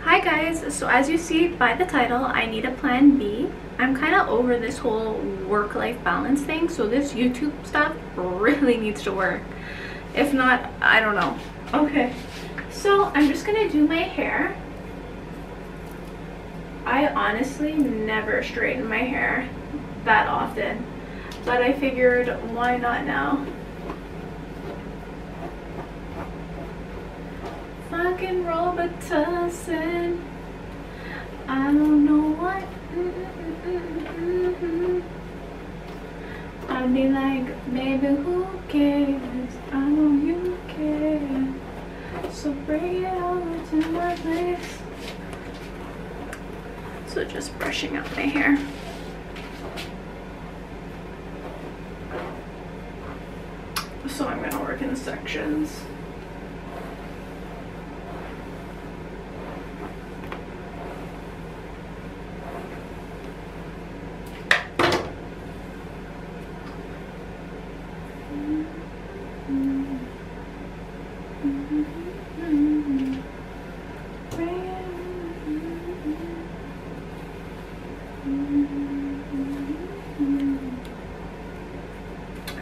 Hi guys, so as you see by the title, I need a plan B. I'm kind of over this whole work-life balance thing, so this YouTube stuff really needs to work. If not, I don't know. Okay, so I'm just gonna do my hair. I honestly never straighten my hair that often, but I figured why not now? Fucking Robitussin. I don't know what. I'd be like, baby, who cares? I know you care. So bring it over to my place. So just brushing out my hair. So I'm gonna work in sections.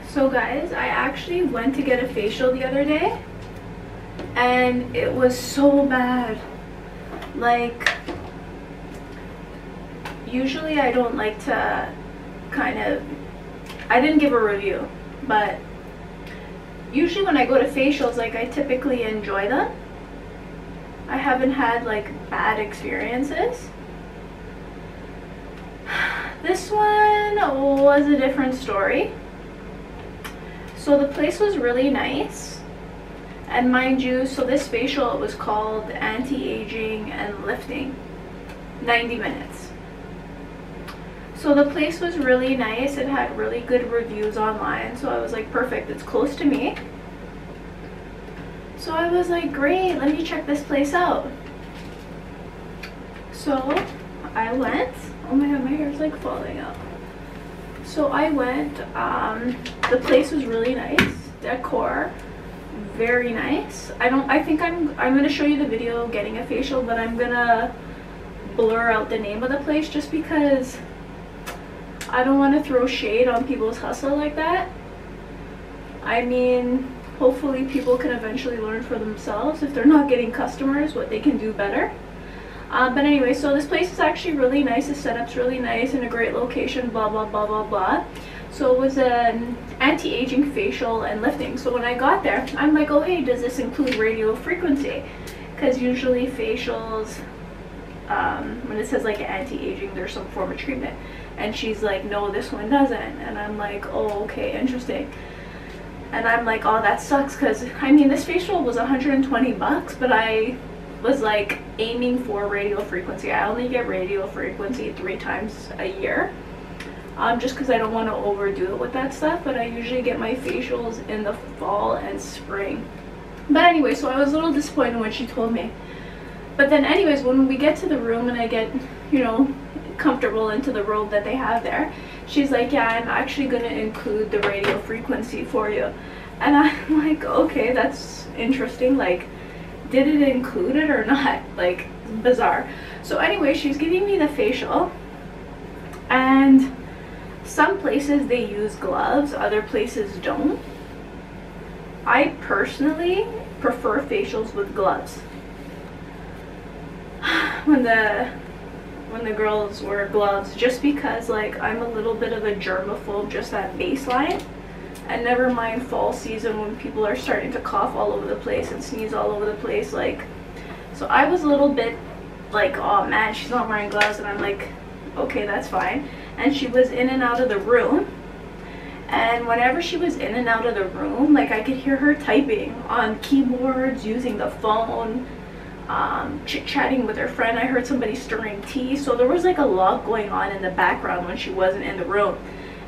So guys, I actually went to get a facial the other day and it was so bad. Like, usually I don't like to I didn't give a review, but usually when I go to facials, like, I typically enjoy them. I haven't had like bad experiences. This one was a different story. So the place was really nice, and mind you, so this facial was called anti-aging and lifting, 90 minutes. So the place was really nice. It had really good reviews online, so I was like, perfect, it's close to me. So I was like, great, let me check this place out. So I went. Oh my god, my hair's like falling out. So I went. The place was really nice. Decor, very nice. I think I'm gonna show you the video getting a facial, but I'm gonna blur out the name of the place just because I don't want to throw shade on people's hustle like that. I mean, hopefully people can eventually learn for themselves, if they're not getting customers, what they can do better. But anyway, so this place is actually really nice. The setup's really nice in a great location, blah blah blah blah blah. So it was an anti-aging facial and lifting. So when I got there, I'm like, oh hey, does this include radio frequency? Because usually facials, when it says like anti-aging, there's some form of treatment. And she's like, no, this one doesn't. And I'm like, oh, okay, interesting. And I'm like, oh, that sucks, because I mean, this facial was 120 bucks, but I was like aiming for radio frequency. I only get radio frequency 3 times a year, just because I don't want to overdo it with that stuff, but I usually get my facials in the fall and spring. But anyway, so I was a little disappointed when she told me. But then anyways, when we get to the room and I get, you know, comfortable into the robe that they have there, she's like, yeah, I'm actually going to include the radio frequency for you. And I'm like, okay, that's interesting. Like, did it include it or not? Like, bizarre. So anyway, she's giving me the facial, and some places they use gloves, other places don't. I personally prefer facials with gloves. When the girls wear gloves, just because like I'm a little bit of a germaphobe, just that baseline. And never mind fall season when people are starting to cough all over the place and sneeze all over the place. Like, so I was a little bit like, oh man, she's not wearing gloves. And I'm like, okay, that's fine. And she was in and out of the room, and whenever she was in and out of the room, like, I could hear her typing on keyboards, using the phone, chit-chatting with her friend. I heard somebody stirring tea. So there was like a lot going on in the background when she wasn't in the room.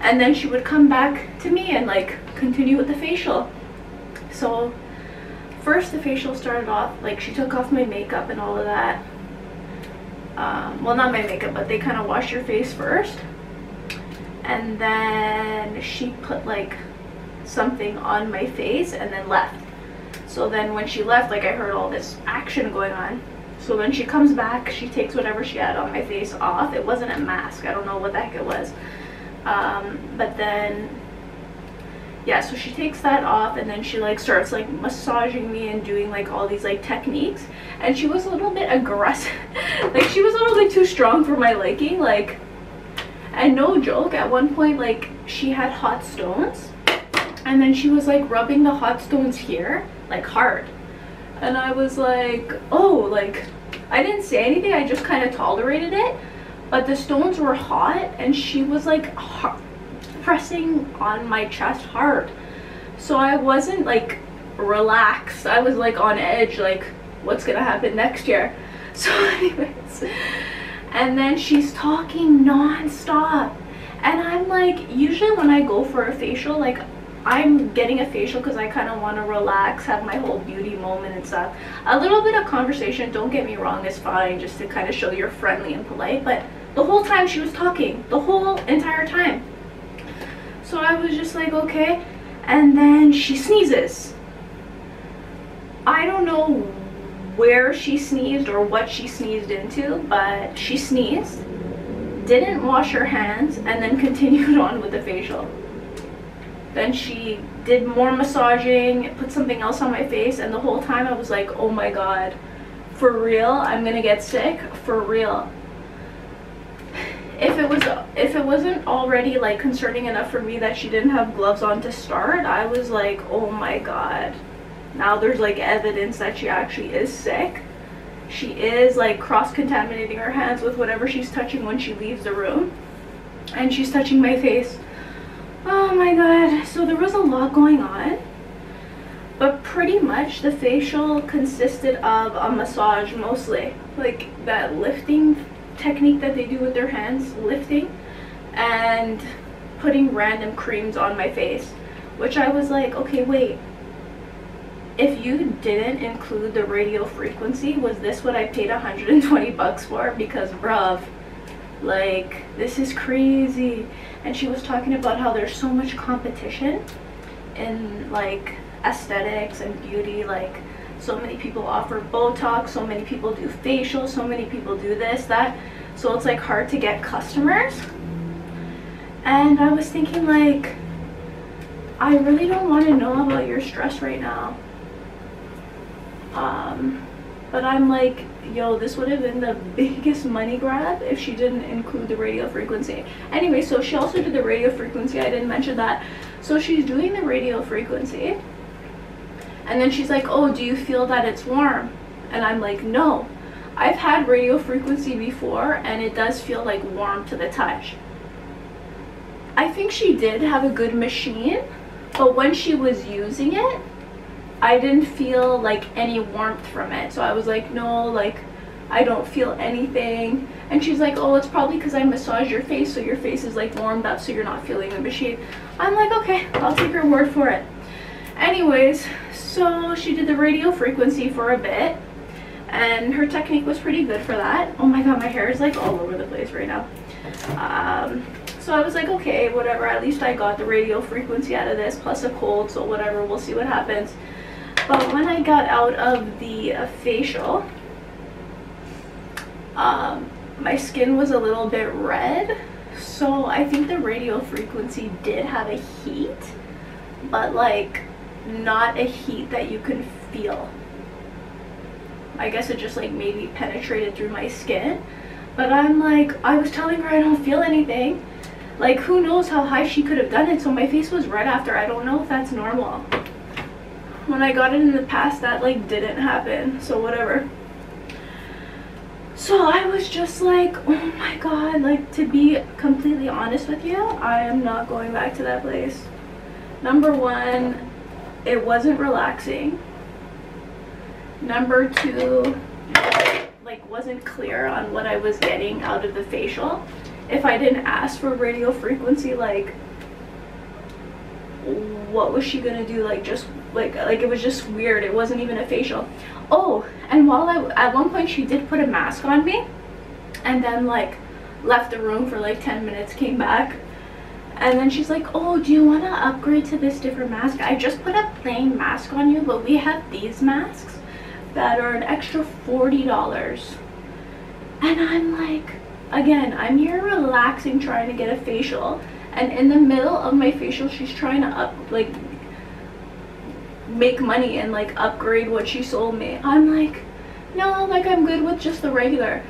And then she would come back to me and like continue with the facial. So first the facial started off, like, she took off my makeup and all of that. Well, not my makeup, but they kind of wash your face first. And then she put like something on my face and then left. So then when she left, like, I heard all this action going on. So then she comes back, she takes whatever she had on my face off. It wasn't a mask, I don't know what the heck it was. But then, yeah, so she takes that off, and then she like starts like massaging me and doing like all these like techniques. And she was a little bit aggressive. Like she was a little bit too strong for my liking. Like, and no joke, at one point like she had hot stones, and then she was like rubbing the hot stones here like hard. And I was like, oh, like I didn't say anything, I just kind of tolerated it. But the stones were hot, and she was like pressing on my chest hard. So I wasn't like relaxed, I was like on edge, like what's gonna happen next year. So anyways, and then she's talking non-stop, and I'm like, usually when I go for a facial, like I'm getting a facial because I kind of want to relax, have my whole beauty moment and stuff. A little bit of conversation, don't get me wrong, is fine, just to kind of show you're friendly and polite. But the whole time she was talking, the whole entire time. So I was just like, okay. And then she sneezes. I don't know where she sneezed or what she sneezed into, but she sneezed, didn't wash her hands, and then continued on with the facial. Then she did more massaging, put something else on my face, and the whole time I was like, oh my god, for real? I'm gonna get sick? For real? If it wasn't already like concerning enough for me that she didn't have gloves on to start, I was like, oh my god. Now there's like evidence that she actually is sick. She is like cross-contaminating her hands with whatever she's touching when she leaves the room. And she's touching my face. Oh my god, so there was a lot going on, but pretty much the facial consisted of a massage mostly, like that lifting technique that they do with their hands, lifting, and putting random creams on my face, which I was like, okay, wait, if you didn't include the radio frequency, was this what I paid 120 bucks for? Because bruv, like, this is crazy. And she was talking about how there's so much competition in like aesthetics and beauty. Like, so many people offer Botox, so many people do facials, so many people do this, that. So it's like hard to get customers. And I was thinking, like, I really don't want to know about your stress right now. But I'm like, yo, this would have been the biggest money grab if she didn't include the radio frequency. Anyway, so she also did the radio frequency, I didn't mention that. So she's doing the radio frequency, and then she's like, oh, do you feel that it's warm? And I'm like, no, I've had radio frequency before, and it does feel like warm to the touch. I think she did have a good machine, but when she was using it, I didn't feel like any warmth from it. So I was like, no, like I don't feel anything. And she's like, oh, it's probably because I massage your face, so your face is like warmed up, so you're not feeling the machine. I'm like, okay, I'll take her word for it. Anyways, so she did the radio frequency for a bit, and her technique was pretty good for that. Oh my god, my hair is like all over the place right now. So I was like, okay, whatever, at least I got the radio frequency out of this, plus a cold, so whatever, we'll see what happens. But when I got out of the facial, my skin was a little bit red, so I think the radio frequency did have a heat, but like not a heat that you can feel. I guess it just like maybe penetrated through my skin. But I'm like, I was telling her I don't feel anything. Like, who knows how high she could have done it. So my face was red after. I don't know if that's normal. When I got it in the past, that like didn't happen, so whatever. So I was just like, oh my god, like, to be completely honest with you, I am not going back to that place. Number one, it wasn't relaxing. Number two, like, wasn't clear on what I was getting out of the facial. If I didn't ask for radio frequency, like, what was she gonna do? Like, just like it was just weird. It wasn't even a facial. Oh, and while at one point she did put a mask on me, and then like left the room for like 10 minutes, came back, and then she's like, oh, do you want to upgrade to this different mask? I just put a plain mask on you, but we have these masks that are an extra $40. And I'm like, again, I'm here relaxing, trying to get a facial, and in the middle of my facial she's trying to make money and like upgrade what she sold me. I'm like, no, like I'm good with just the regular.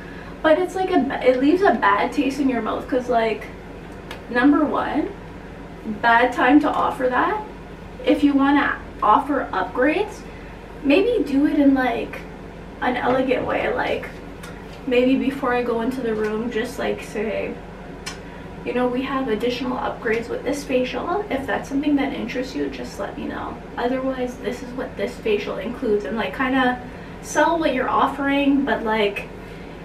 But it's like it leaves a bad taste in your mouth, because like, number one, bad time to offer that. If you want to offer upgrades, maybe do it in like an elegant way, like maybe before I go into the room, just like say, you know, we have additional upgrades with this facial. If that's something that interests you, just let me know. Otherwise, this is what this facial includes, and like kind of sell what you're offering, but like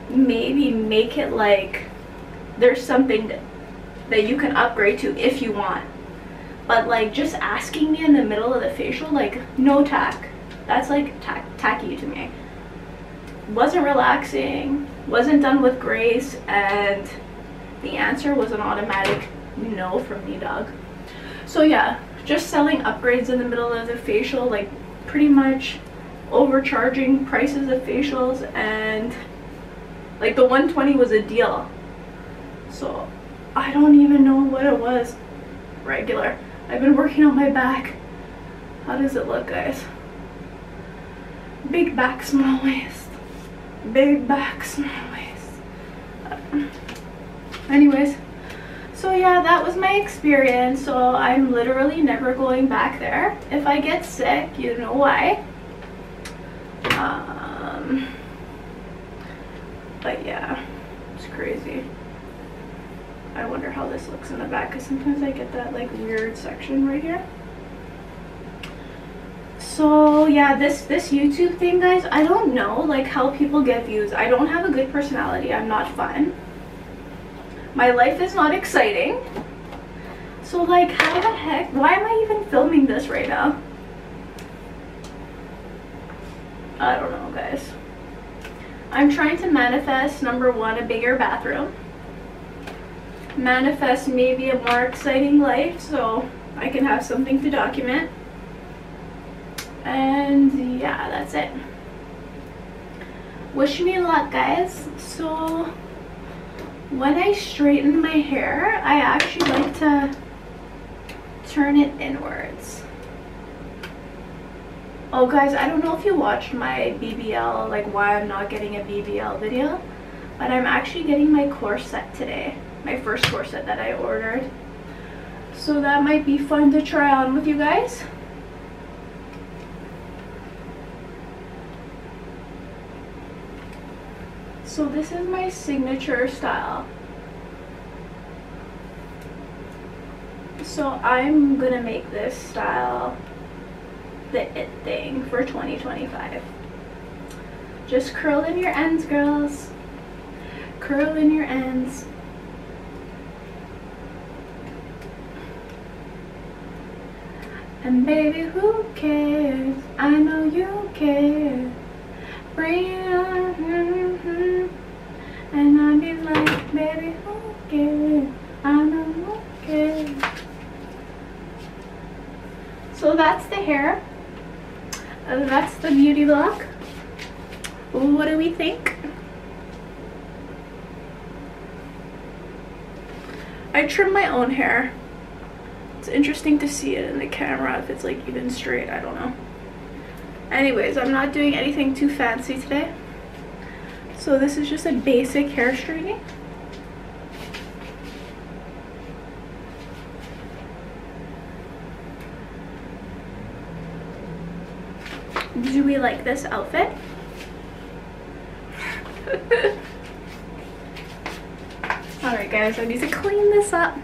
maybe make it like there's something that you can upgrade to if you want. But like just asking me in the middle of the facial, like no tack. That's like tacky to me. Wasn't relaxing, wasn't done with grace, and the answer was an automatic no from me, dog. So yeah, just selling upgrades in the middle of the facial, like pretty much overcharging prices of facials, and like the 120 was a deal. So I don't even know what it was. Regular. I've been working on my back. How does it look, guys? Big back, small waist. Big back, small waist. Anyways, so yeah, that was my experience. So I'm literally never going back there. If I get sick, you know why. But yeah, it's crazy. I wonder how this looks in the back, because sometimes I get that like weird section right here. So yeah, this YouTube thing, guys, I don't know like how people get views. I don't have a good personality. I'm not fun. My life is not exciting. So like, how the heck, why am I even filming this right now? I don't know, guys. I'm trying to manifest, number one, a bigger bathroom. Manifest maybe a more exciting life so I can have something to document. And yeah, that's it. Wish me luck, guys. So when I straighten my hair, I actually like to turn it inwards. Oh guys, I don't know if you watched my BBL, like why I'm not getting a BBL video, but I'm actually getting my corset today. My first corset that I ordered. So that might be fun to try on with you guys. So this is my signature style. So I'm gonna make this style the it thing for 2025. Just curl in your ends, girls. Curl in your ends. And baby, who cares? I know you care. Bring it on. And I'll be like, baby, who cares? I know you care. So that's the hair. That's the beauty block. What do we think? I trim my own hair. It's interesting to see it in the camera if it's like even straight. I don't know. Anyways, I'm not doing anything too fancy today. So this is just a basic hair straightening. Do we like this outfit? Alright guys, I need to clean this up.